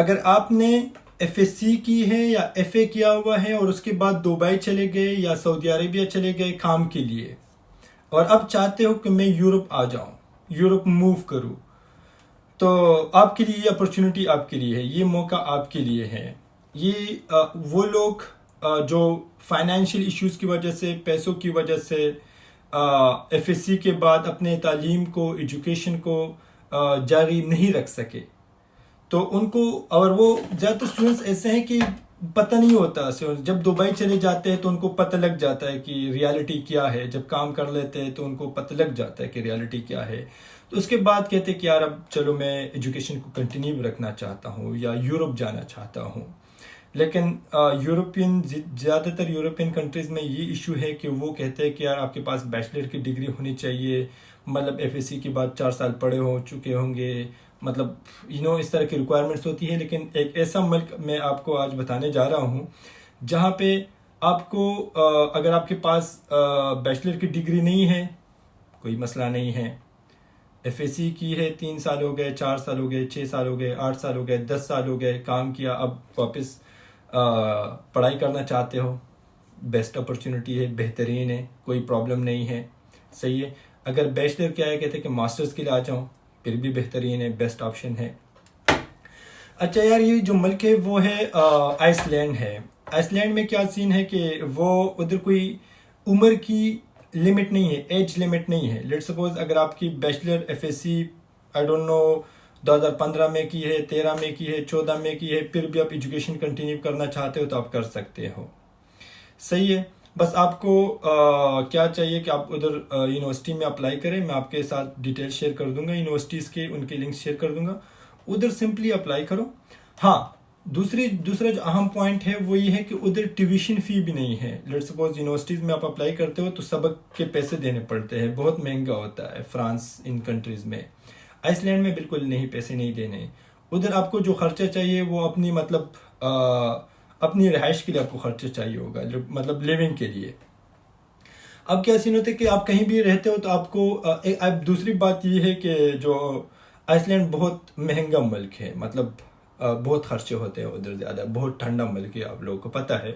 اگر آپ نے ایف ایس سی کی ہے یا ایف اے کیا ہوا ہے اور اس کے بعد دبئی چلے گئے یا سعودی عربیہ چلے گئے کام کے لیے، اور اب چاہتے ہو کہ میں یورپ آ جاؤں، یورپ موو کروں، تو آپ کے لیے یہ اپرچونٹی آپ کے لیے ہے، یہ موقع آپ کے لیے ہے. یہ وہ لوگ جو فائنینشیل ایشوز کی وجہ سے، پیسوں کی وجہ سے ایف ایس سی کے بعد اپنے تعلیم کو، ایجوکیشن کو جاری نہیں رکھ سکے، تو ان کو، اور وہ زیادہ تر اسٹوڈنٹس ایسے ہیں کہ پتہ نہیں ہوتا، جب دبئی چلے جاتے ہیں تو ان کو پتہ لگ جاتا ہے کہ ریالٹی کیا ہے، جب کام کر لیتے ہیں تو ان کو پتہ لگ جاتا ہے کہ ریالٹی کیا ہے. تو اس کے بعد کہتے ہیں کہ یار اب چلو میں ایجوکیشن کو کنٹینیو رکھنا چاہتا ہوں یا یورپ جانا چاہتا ہوں. لیکن زیادہ تر یورپین کنٹریز میں یہ ایشو ہے کہ وہ کہتے ہیں کہ یار آپ کے پاس بیچلر کی ڈگری ہونی چاہیے، مطلب ایف ایس سی کے بعد 4 سال پڑھے ہو چکے ہوں گے، مطلب اس طرح کی ریکوائرمنٹس ہوتی ہیں. لیکن ایک ایسا ملک میں آپ کو آج بتانے جا رہا ہوں جہاں پہ آپ کو اگر آپ کے پاس بیچلر کی ڈگری نہیں ہے کوئی مسئلہ نہیں ہے، ایف ایس سی کی ہے، 3 سال ہو گئے، 4 سال ہو گئے، 6 سال ہو گئے، 8 سال ہو گئے، 10 سال ہو گئے، کام کیا، اب واپس پڑھائی کرنا چاہتے ہو، بیسٹ اپرچونٹی ہے، بہترین ہے، کوئی پرابلم نہیں ہے، صحیح ہے. اگر بیچلر کیا ہے کہتے ہیں کہ ماسٹرز کے لیے آ جاؤں، پھر بھی بہترین ہے، بیسٹ آپشن ہے. اچھا یار، یہ جو ملک ہے وہ ہے آئس لینڈ ہے. آئس لینڈ میں کیا سین ہے کہ وہ ادھر کوئی عمر کی لمٹ نہیں ہے، ایج لمٹ نہیں ہے. لیٹ سپوز اگر آپ کی bachelor F S C I don't know 2015 میں کی ہے، 13 میں کی ہے، 14 میں کی ہے، پھر بھی آپ ایجوکیشن کنٹینیو کرنا چاہتے ہو تو آپ کر سکتے ہو، صحیح ہے. بس آپ کو کیا چاہیے کہ آپ ادھر یونیورسٹی میں اپلائی کریں. میں آپ کے ساتھ ڈیٹیل شیئر کر دوں گا یونیورسٹیز کے، ان کے لنکس شیئر کر دوں گا، ادھر سمپلی اپلائی کرو. ہاں، دوسرا جو اہم پوائنٹ ہے وہ یہ ہے کہ ادھر ٹیویشن فی بھی نہیں ہے. لیٹ سپوز یونیورسٹیز میں آپ اپلائی کرتے ہو تو سبق کے پیسے دینے پڑتے ہیں، بہت مہنگا ہوتا ہے فرانس ان کنٹریز میں. آئس لینڈ میں بالکل نہیں، پیسے نہیں دینے. ادھر آپ کو جو خرچہ چاہیے وہ اپنی مطلب اپنی رہائش کے لیے آپ کو خرچہ چاہیے ہوگا، مطلب لیونگ کے لیے. اب کیا سین ہوتا ہے کہ آپ کہیں بھی رہتے ہو تو آپ کو اب دوسری بات یہ ہے کہ جو آئس لینڈ بہت مہنگا ملک ہے، مطلب بہت خرچے ہوتے ہیں ادھر، زیادہ بہت ٹھنڈا ملک ہے، آپ لوگوں کو پتہ ہے.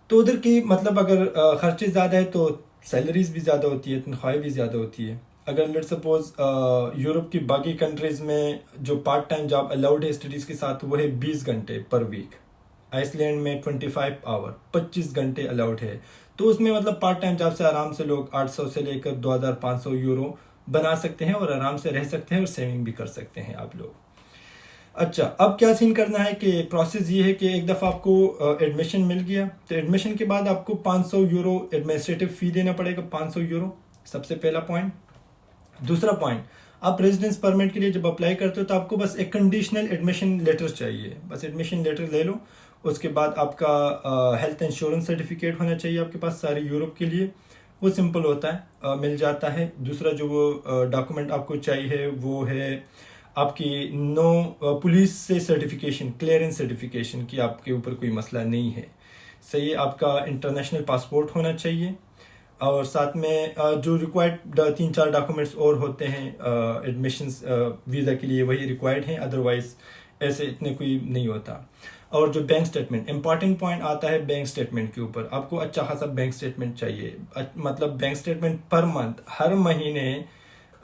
تو ادھر کی مطلب اگر خرچے زیادہ ہے تو سیلریز بھی زیادہ ہوتی ہے، تنخواہیں بھی زیادہ ہوتی ہے. اگر لیٹ سپوز یورپ کی باقی کنٹریز میں جو پارٹ ٹائم جاب الاؤڈ ہے اسٹڈیز کے ساتھ وہ ہے 20 گھنٹے پر ویک. آئس لینڈ میں 25 آور، 25 گھنٹے الاؤڈ ہے. تو اس میں مطلب پارٹ ٹائم جاب سے آرام سے لوگ 800 سے لے کر 2500 یورو بنا سکتے ہیں اور آرام سے رہ سکتے ہیں اور سیونگ بھی کر سکتے ہیں آپ لوگ. اچھا، اب کیا سین کرنا ہے کہ پروسیس یہ ہے کہ ایک دفعہ آپ کو ایڈمیشن مل گیا تو ایڈمیشن کے بعد آپ کو 500 یورو ایڈمنسٹریٹو فی دینا پڑے گا، 500 یورو، سب سے پہلا پوائنٹ. دوسرا پوائنٹ، آپ ریزیڈنس پرمٹ کے لیے جب اپلائی کرتے ہو تو آپ کو بس ایک کنڈیشنل ایڈمیشن لیٹر چاہیے، بس ایڈمیشن لیٹر لے لو. اس کے بعد آپ کا ہیلتھ انشورنس سرٹیفکیٹ ہونا چاہیے آپ کے پاس سارے یورپ کے لیے، وہ سمپل ہوتا ہے، مل جاتا ہے. دوسرا جو وہ ڈاکومنٹ آپ کو چاہیے وہ ہے آپ کی پولیس سے سرٹیفکیشن، کلیئرنس سرٹیفکیشن کی آپ کے اوپر کوئی مسئلہ نہیں ہے، صحیح ہے. آپ کا انٹرنیشنل پاسپورٹ ہونا چاہیے، اور ساتھ میں جو ریکوائرڈ 3-4 ڈاکومنٹس اور ہوتے ہیں ایڈمیشنس ویزا کے لیے، وہی ریکوائرڈ ہیں، ادروائز ایسے اتنے کوئی نہیں ہوتا. اور جو بینک سٹیٹمنٹ، امپارٹنٹ پوائنٹ آتا ہے بینک سٹیٹمنٹ کے اوپر. آپ کو اچھا خاصا بینک سٹیٹمنٹ چاہیے، مطلب بینک سٹیٹمنٹ پر منتھ، ہر مہینے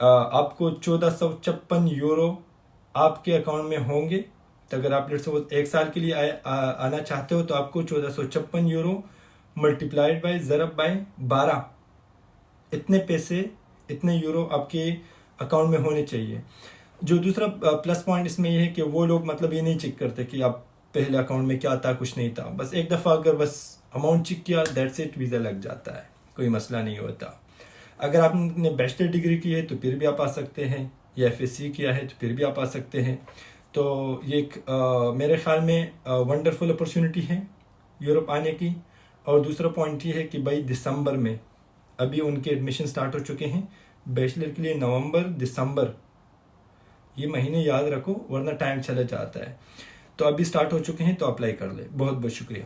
آپ کو 1456 یورو آپ کے اکاؤنٹ میں ہوں گے. تو اگر آپ ایک سال کے لیے آنا چاہتے ہو تو آپ کو 1456 یورو ملٹیپلائڈ بائی، ضرب بائی 12، اتنے پیسے، اتنے یورو آپ کے اکاؤنٹ میں ہونے چاہیے. جو دوسرا پلس پوائنٹ اس میں یہ ہے کہ وہ لوگ مطلب یہ نہیں چیک کرتے کہ آپ پہلے اکاؤنٹ میں کیا تھا، کچھ نہیں تھا، بس ایک دفعہ اگر بس اماؤنٹ چیک کیا دیٹس اٹ، ویزا لگ جاتا ہے، کوئی مسئلہ نہیں ہوتا. اگر آپ نے بیچلر ڈگری کی ہے تو پھر بھی آپ آ سکتے ہیں، یا ایف ایس سی کیا ہے تو پھر بھی آپ آ سکتے ہیں. تو یہ ایک میرے خیال میں ونڈرفل اپرچونٹی ہے یورپ آنے کی. اور دوسرا پوائنٹ یہ ہے کہ بھائی دسمبر میں ابھی ان کے ایڈمیشن سٹارٹ ہو چکے ہیں بیچلر کے لیے، نومبر دسمبر یہ مہینے یاد رکھو ورنہ ٹائم چلا جاتا ہے. تو ابھی سٹارٹ ہو چکے ہیں تو اپلائی کر لیں. بہت بہت شکریہ.